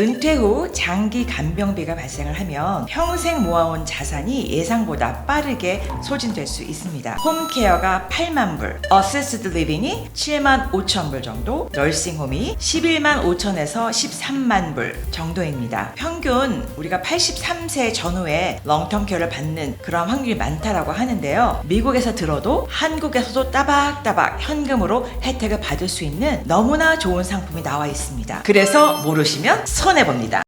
은퇴 후 장기 간병비가 발생을 하면 평생 모아온 자산이 예상보다 빠르게 소진될 수 있습니다. 홈케어가 8만 불, 어시스티드 리빙이 7만 5천 불 정도, 널싱홈이 11만 5천에서 13만 불 정도입니다. 평균 우리가 83세 전후에 롱텀 케어를 받는 그런 확률이 많다라고 하는데요. 미국에서 들어도 한국에서도 따박따박 현금으로 혜택을 받을 수 있는 너무나 좋은 상품이 나와 있습니다. 그래서 모르시면 손해봅니다.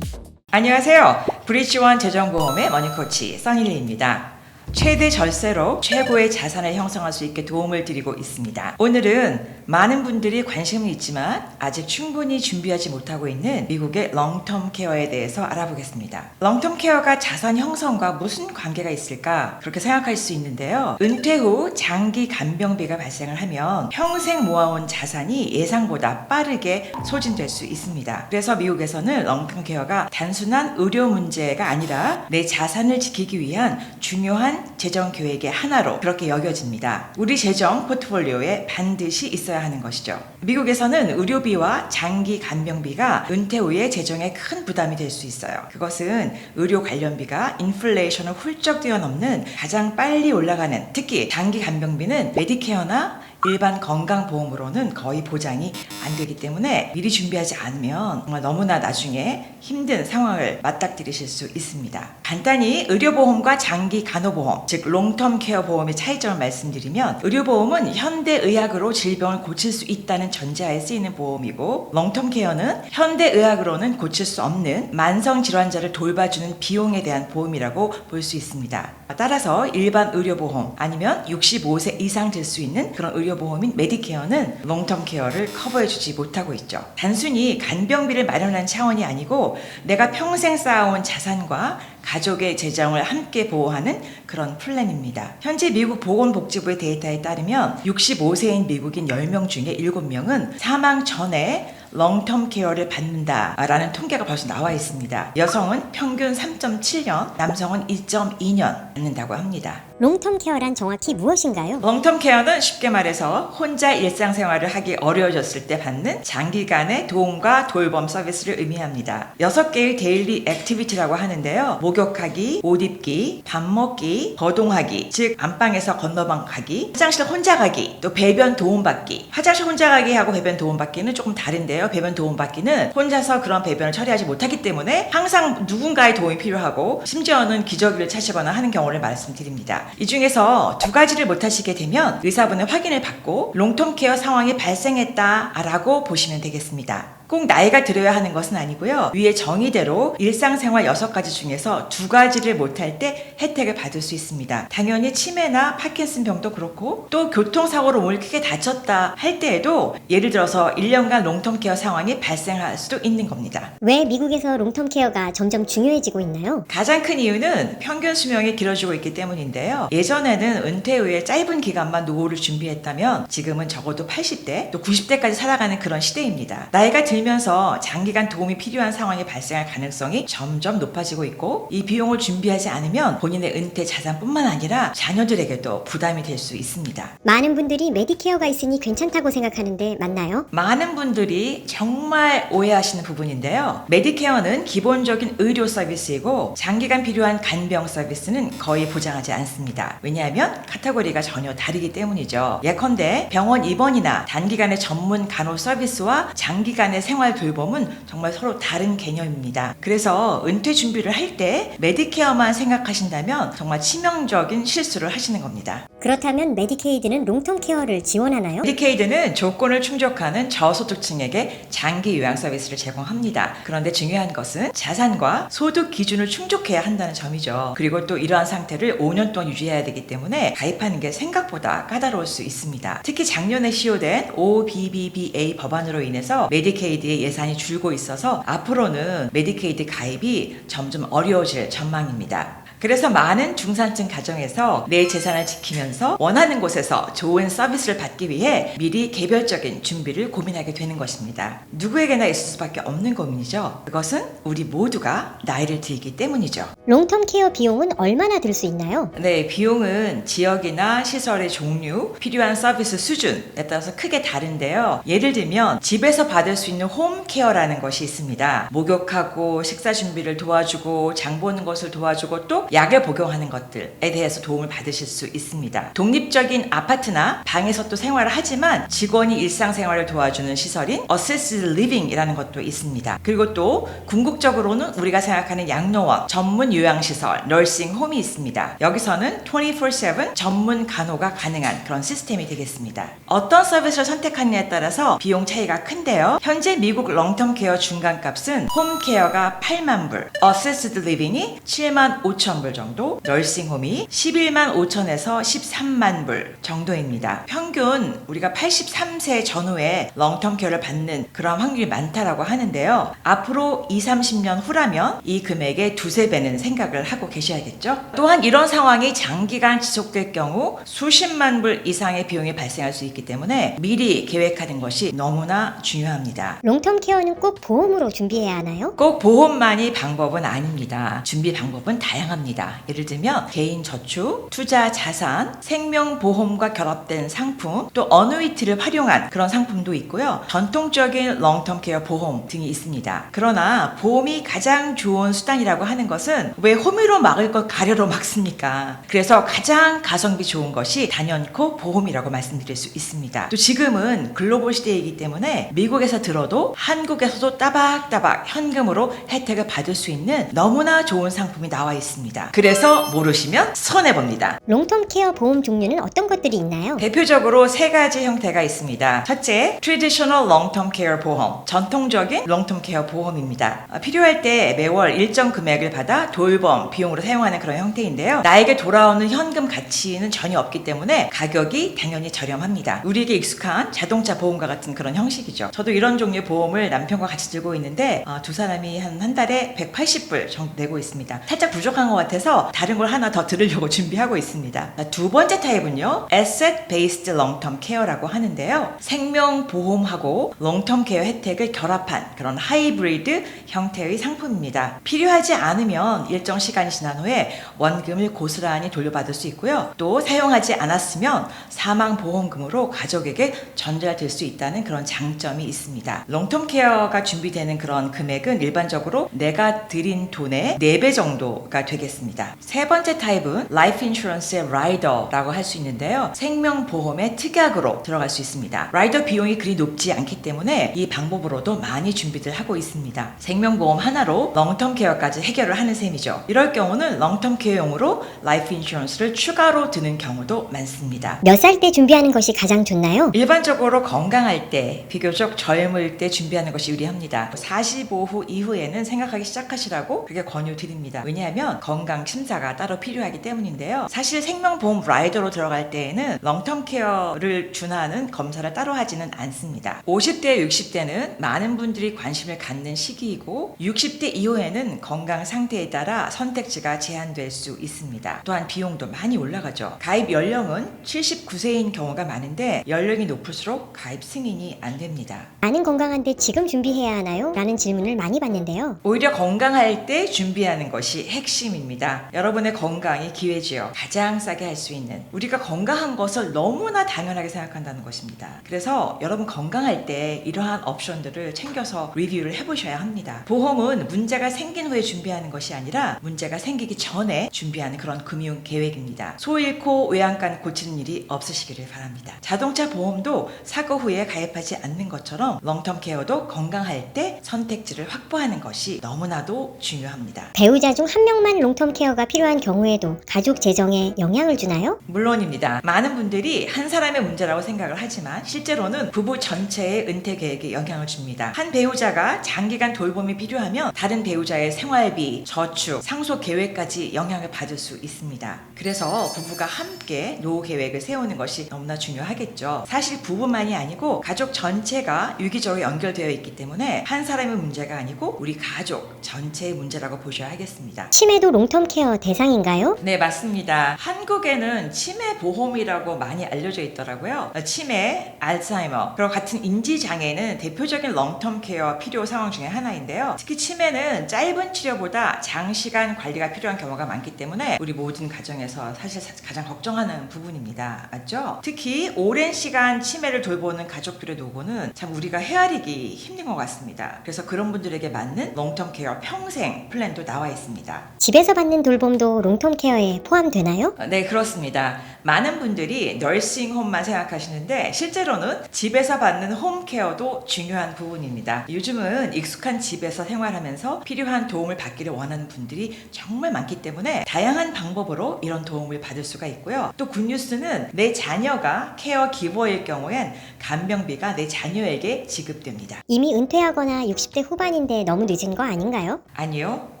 안녕하세요. 브릿지원 재정보험의 머니코치 써니리입니다. 최대 절세로 최고의 자산을 형성할 수 있게 도움을 드리고 있습니다. 오늘은 많은 분들이 관심은 있지만 아직 충분히 준비하지 못하고 있는 미국의 롱텀 케어에 대해서 알아보겠습니다. 롱텀 케어가 자산 형성과 무슨 관계가 있을까 그렇게 생각할 수 있는데요. 은퇴 후 장기 간병비가 발생을 하면 평생 모아온 자산이 예상보다 빠르게 소진될 수 있습니다. 그래서 미국에서는 롱텀 케어가 단순한 의료 문제가 아니라 내 자산을 지키기 위한 중요한 재정 계획의 하나로 그렇게 여겨집니다. 우리 재정 포트폴리오에 반드시 있어야 하는 것이죠. 미국에서는 의료비와 장기 간병비가 은퇴 후에 재정에 큰 부담이 될 수 있어요. 그것은 의료 관련비가 인플레이션을 훌쩍 뛰어넘는 가장 빨리 올라가는, 특히 장기 간병비는 메디케어나 일반 건강보험으로는 거의 보장이 안 되기 때문에 미리 준비하지 않으면 정말 너무나 나중에 힘든 상황을 맞닥뜨리실 수 있습니다. 간단히 의료보험과 장기 간호보험, 즉 롱텀 케어 보험의 차이점을 말씀드리면, 의료보험은 현대의학으로 질병을 고칠 수 있다는 전제하에 쓰이는 보험이고, 롱텀 케어는 현대의학으로는 고칠 수 없는 만성질환자를 돌봐주는 비용에 대한 보험이라고 볼 수 있습니다. 따라서 일반 의료보험 아니면 65세 이상 될 수 있는 그런 의료보험인 메디케어는 롱텀 케어를 커버해주지 못하고 있죠. 단순히 간병비를 마련하는 차원이 아니고 내가 평생 쌓아온 자산과 가족의 재정을 함께 보호하는 그런 플랜입니다. 현재 미국 보건복지부의 데이터에 따르면 65세인 미국인 10명 중에 7명은 사망 전에 롱텀 케어를 받는다라는 통계가 벌써 나와 있습니다. 여성은 평균 3.7년, 남성은 2.2년 받는다고 합니다. 롱텀 케어란 정확히 무엇인가요? 롱텀 케어는 쉽게 말해서 혼자 일상생활을 하기 어려워졌을 때 받는 장기간의 도움과 돌봄 서비스를 의미합니다. 6개의 데일리 액티비티라고 하는데요. 목욕하기, 옷 입기, 밥 먹기, 거동하기, 즉 안방에서 건너방 가기, 화장실 혼자 가기, 또 배변 도움받기. 화장실 혼자 가기하고 배변 도움받기는 조금 다른데요. 배변 도움받기는 혼자서 그런 배변을 처리하지 못하기 때문에 항상 누군가의 도움이 필요하고, 심지어는 기저귀를 차시거나 하는 경우를 말씀드립니다. 이 중에서 두 가지를 못하시게 되면 의사분의 확인을 받고 롱텀 케어 상황이 발생했다라고 보시면 되겠습니다. 꼭 나이가 들어야 하는 것은 아니고요. 위의 정의대로 일상생활 6가지 중에서 2가지를 못할 때 혜택을 받을 수 있습니다. 당연히 치매나 파킨슨 병도 그렇고, 또 교통사고로 몸을 크게 다쳤다 할 때에도 예를 들어서 1년간 롱텀 케어 상황이 발생할 수도 있는 겁니다. 왜 미국에서 롱텀 케어가 점점 중요해지고 있나요? 가장 큰 이유는 평균 수명이 길어지고 있기 때문인데요. 예전에는 은퇴 후에 짧은 기간만 노후를 준비했다면 지금은 적어도 80대 또 90대까지 살아가는 그런 시대입니다. 나이가 들면서 장기간 도움이 필요한 상황이 발생할 가능성이 점점 높아지고 있고, 이 비용을 준비하지 않으면 본인의 은퇴 자산뿐만 아니라 자녀들에게도 부담이 될 수 있습니다. 많은 분들이 메디케어가 있으니 괜찮다고 생각하는데 맞나요? 많은 분들이 정말 오해하시는 부분인데요. 메디케어는 기본적인 의료 서비스이고 장기간 필요한 간병 서비스는 거의 보장하지 않습니다. 왜냐하면 카테고리가 전혀 다르기 때문이죠. 예컨대 병원 입원이나 단기간의 전문 간호 서비스와 장기간의 생활 돌봄은 정말 서로 다른 개념입니다. 그래서 은퇴 준비를 할 때 메디케어만 생각하신다면 정말 치명적인 실수를 하시는 겁니다. 그렇다면 메디케이드는 롱텀 케어를 지원하나요? 메디케이드는 조건을 충족하는 저소득층에게 장기 요양 서비스를 제공합니다. 그런데 중요한 것은 자산과 소득 기준을 충족해야 한다는 점이죠. 그리고 또 이러한 상태를 5년 동안 유지해야 되기 때문에 가입하는 게 생각보다 까다로울 수 있습니다. 특히 작년에 시효된 OBBBA 법안으로 인해서 메디케이드의 예산이 줄고 있어서 앞으로는 메디케이드 가입이 점점 어려워질 전망입니다. 그래서 많은 중산층 가정에서 내 재산을 지키면서 원하는 곳에서 좋은 서비스를 받기 위해 미리 개별적인 준비를 고민하게 되는 것입니다. 누구에게나 있을 수밖에 없는 고민이죠. 그것은 우리 모두가 나이를 들기 때문이죠. 롱텀 케어 비용은 얼마나 들 수 있나요? 네, 비용은 지역이나 시설의 종류, 필요한 서비스 수준에 따라서 크게 다른데요. 예를 들면 집에서 받을 수 있는 홈케어라는 것이 있습니다. 목욕하고 식사 준비를 도와주고 장 보는 것을 도와주고 또 약을 복용하는 것들에 대해서 도움을 받으실 수 있습니다. 독립적인 아파트나 방에서 또 생활을 하지만 직원이 일상생활을 도와주는 시설인 Assisted Living이라는 것도 있습니다. 그리고 또 궁극적으로는 우리가 생각하는 양로원, 전문 요양시설, 널싱홈이 있습니다. 여기서는 24/7 전문 간호가 가능한 그런 시스템이 되겠습니다. 어떤 서비스를 선택하느냐에 따라서 비용 차이가 큰데요. 현재 미국 롱텀 케어 중간값은 홈케어가 8만 불, 어시스티드 리빙이 7만 5천 불 정도, 널싱홈이 11만 5천에서 13만 불 정도입니다. 평균 우리가 83세 전후에 롱텀 케어를 받는 그런 확률이 많다라고 하는데요. 앞으로 20-30년 후라면 이 금액의 두세 배는 생각을 하고 계셔야겠죠. 또한 이런 상황이 장기간 지속될 경우 수십만 불 이상의 비용이 발생할 수 있기 때문에 미리 계획하는 것이 너무나 중요합니다. 롱텀 케어는 꼭 보험으로 준비해야 하나요? 꼭 보험만이 방법은 아닙니다. 준비 방법은 다양합니다. 예를 들면 개인 저축, 투자 자산, 생명보험과 결합된 상품, 또 어누이티를 활용한 그런 상품도 있고요. 전통적인 롱텀 케어 보험 등이 있습니다. 그러나 보험이 가장 좋은 수단이라고 하는 것은 왜 호미로 막을 걸 가려로 막습니까? 그래서 가장 가성비 좋은 것이 단연코 보험이라고 말씀드릴 수 있습니다. 또 지금은 글로벌 시대이기 때문에 미국에서 들어도 한국에서도 따박따박 현금으로 혜택을 받을 수 있는 너무나 좋은 상품이 나와 있습니다. 그래서 모르시면 손해봅니다. 롱텀 케어 보험 종류는 어떤 것들이 있나요? 대표적으로 세 가지 형태가 있습니다. 첫째, Traditional Long-Term Care 보험, 전통적인 롱텀 케어 보험입니다. 필요할 때 매월 일정 금액을 받아 돌봄 비용으로 사용하는 그런 형태인데요. 나에게 돌아오는 현금 가치는 전혀 없기 때문에 가격이 당연히 저렴합니다. 우리에게 익숙한 자동차 보험과 같은 그런 형식이죠. 저도 이런 종류의 보험을 남편과 같이 들고 있는데 두 사람이 한 달에 180불 정도 내고 있습니다. 살짝 부족한 것 같아서 다른 걸 하나 더 들으려고 준비하고 있습니다. 두 번째 타입은요, Asset Based Long-Term Care라고 하는데요. 생명보험하고 롱텀 케어 혜택을 결합한 그런 하이브리드 형태의 상품입니다. 필요하지 않으면 일정 시간이 지난 후에 원금을 고스란히 돌려받을 수 있고요. 또 사용하지 않았으면 사망보험금으로 가족에게 전달될 수 있다는 그런 장점이 있습니다. 롱텀 케어가 준비되는 그런 금액은 일반적으로 내가 들인 돈의 4배 정도가 되겠습니다. 세 번째 타입은 라이프 인슈런스의 라이더라고 할 수 있는데요. 생명보험의 특약으로 들어갈 수 있습니다. 라이더 비용이 그리 높지 않기 때문에 이 방법으로도 많이 준비들 하고 있습니다. 생명보험 하나로 롱텀 케어까지 해결을 하는 셈이죠. 이럴 경우는 롱텀 케어용으로 라이프 인슈런스를 추가로 드는 경우도 많습니다. 몇 살 때 준비하는 것이 가장 좋나요? 일반적으로 건강할 때, 비교적 젊을 때 준비하는 것이 유리합니다. 45후 이후에는 생각하기 시작하시라고 그렇게 권유드립니다. 왜냐하면 건강 심사가 따로 필요하기 때문인데요. 사실 생명보험 라이더로 들어갈 때에는 롱텀 케어를 준하는 검사를 따로 하지는 않습니다. 50대, 60대는 많은 분들이 관심을 갖는 시기이고 60대 이후에는 건강 상태에 따라 선택지가 제한될 수 있습니다. 또한 비용도 많이 올라가죠. 가입 연령은 79세인 경우가 많은데 연령이 높을수록 가입 승인이 안 됩니다. 나는 건강한데 지금 준비해야 하나요? 라는 질문을 많이 받는데요. 오히려 건강할 때 준비하는 것이 핵심입니다. 여러분의 건강이 기회지요. 가장 싸게 할 수 있는, 우리가 건강한 것을 너무나 당연하게 생각한다는 것입니다. 그래서 여러분 건강할 때 이러한 옵션들을 챙겨서 리뷰를 해보셔야 합니다. 보험은 문제가 생긴 후에 준비하는 것이 아니라 문제가 생기기 전에 준비하는 그런 금융 계획입니다. 소 잃고 외양간 고치는 일이 없으시기를 바랍니다. 자동차 보험도 사고 후에 가입하지 않는 것처럼 롱텀 케어도 건강할 때 선택지를 확보하는 것이 너무나도 중요합니다. 배우자 중 한 명만 롱텀 케어가 필요한 경우에도 가족 재정에 영향을 주나요? 물론입니다. 많은 분들이 한 사람의 문제라고 생각을 하지만 실제로는 부부 전체의 은퇴 계획에 영향을 줍니다. 한 배우자가 장기간 돌봄이 필요하면 다른 배우자의 생활비, 저축, 상속 계획까지 영향을 받을 수 있습니다. 그래서 부부가 함께 노후 계획을 세우는 것이 너무나 중요하겠죠. 사실 부부만이 아니고 가족 전체가 유기적으로 연결되어 있기 때문에 한 사람의 문제가 아니고 우리 가족 전체의 문제라고 보셔야 하겠습니다. 치매도 롱텀 롱텀 케어 대상인가요? 네, 맞습니다. 한국에는 치매 보험이라고 많이 알려져 있더라고요. 치매, 알츠하이머, 그리고 같은 인지 장애는 대표적인 롱텀 케어 필요 상황 중에 하나인데요. 특히 치매는 짧은 치료보다 장시간 관리가 필요한 경우가 많기 때문에 우리 모든 가정에서 사실 가장 걱정하는 부분입니다. 맞죠? 특히 오랜 시간 치매를 돌보는 가족들의 노고는 참 우리가 헤아리기 힘든 것 같습니다. 그래서 그런 분들에게 맞는 롱텀 케어 평생 플랜도 나와 있습니다. 집에서 받는 돌봄도 롱텀 케어에 포함되나요? 네, 그렇습니다. 많은 분들이 널싱홈만 생각하시는데 실제로는 집에서 받는 홈케어도 중요한 부분입니다. 요즘은 익숙한 집에서 생활하면서 필요한 도움을 받기를 원하는 분들이 정말 많기 때문에 다양한 방법으로 이런 도움을 받을 수가 있고요. 또 굿뉴스는 내 자녀가 케어 기버일 경우엔 간병비가 내 자녀에게 지급됩니다. 이미 은퇴하거나 60대 후반인데 너무 늦은 거 아닌가요? 아니요.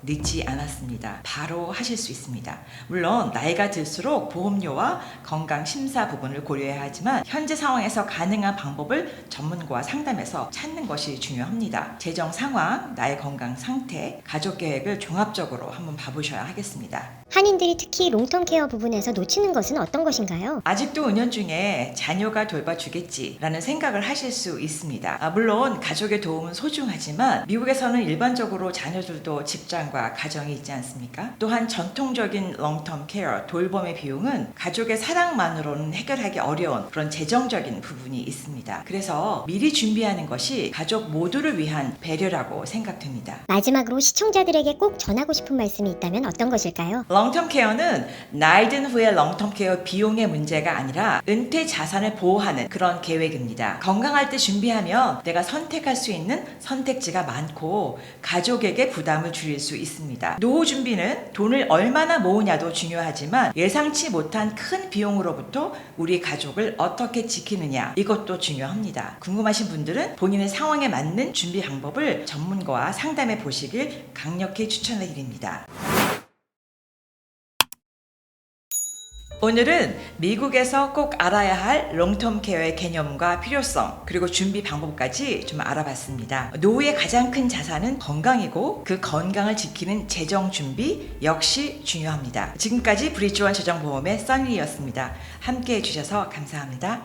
늦지 않았습니다. 바로 하실 수 있습니다. 물론 나이가 들수록 보험료와 건강 심사 부분을 고려해야 하지만 현재 상황에서 가능한 방법을 전문가와 상담해서 찾는 것이 중요합니다. 재정 상황, 나의 건강 상태, 가족 계획을 종합적으로 한번 봐보셔야 하겠습니다. 한인들이 특히 롱텀 케어 부분에서 놓치는 것은 어떤 것인가요? 아직도 은연중에 자녀가 돌봐주겠지라는 생각을 하실 수 있습니다. 물론 가족의 도움은 소중하지만 미국에서는 일반적으로 자녀들도 직장과 가정이 있지 않습니까? 또한 전통적인 롱텀 케어, 돌봄의 비용은 가족의 사랑만으로는 해결하기 어려운 그런 재정적인 부분이 있습니다. 그래서 미리 준비하는 것이 가족 모두를 위한 배려라고 생각됩니다. 마지막으로 시청자들에게 꼭 전하고 싶은 말씀이 있다면 어떤 것일까요? 롱텀 케어는 나이 든 후의 롱텀 케어 비용의 문제가 아니라 은퇴 자산을 보호하는 그런 계획입니다. 건강할 때 준비하면 내가 선택할 수 있는 선택지가 많고 가족에게 부담을 줄일 수 있습니다. 노후 준비는 돈을 얼마나 모으냐도 중요하지만 예상치 못한 큰 비용으로부터 우리 가족을 어떻게 지키느냐 이것도 중요합니다. 궁금하신 분들은 본인의 상황에 맞는 준비 방법을 전문가와 상담해 보시길 강력히 추천해 드립니다. 오늘은 미국에서 꼭 알아야 할 롱텀 케어의 개념과 필요성 그리고 준비 방법까지 좀 알아봤습니다. 노후의 가장 큰 자산은 건강이고 그 건강을 지키는 재정 준비 역시 중요합니다. 지금까지 브리지원 재정보험의 써니였습니다. 함께해 주셔서 감사합니다.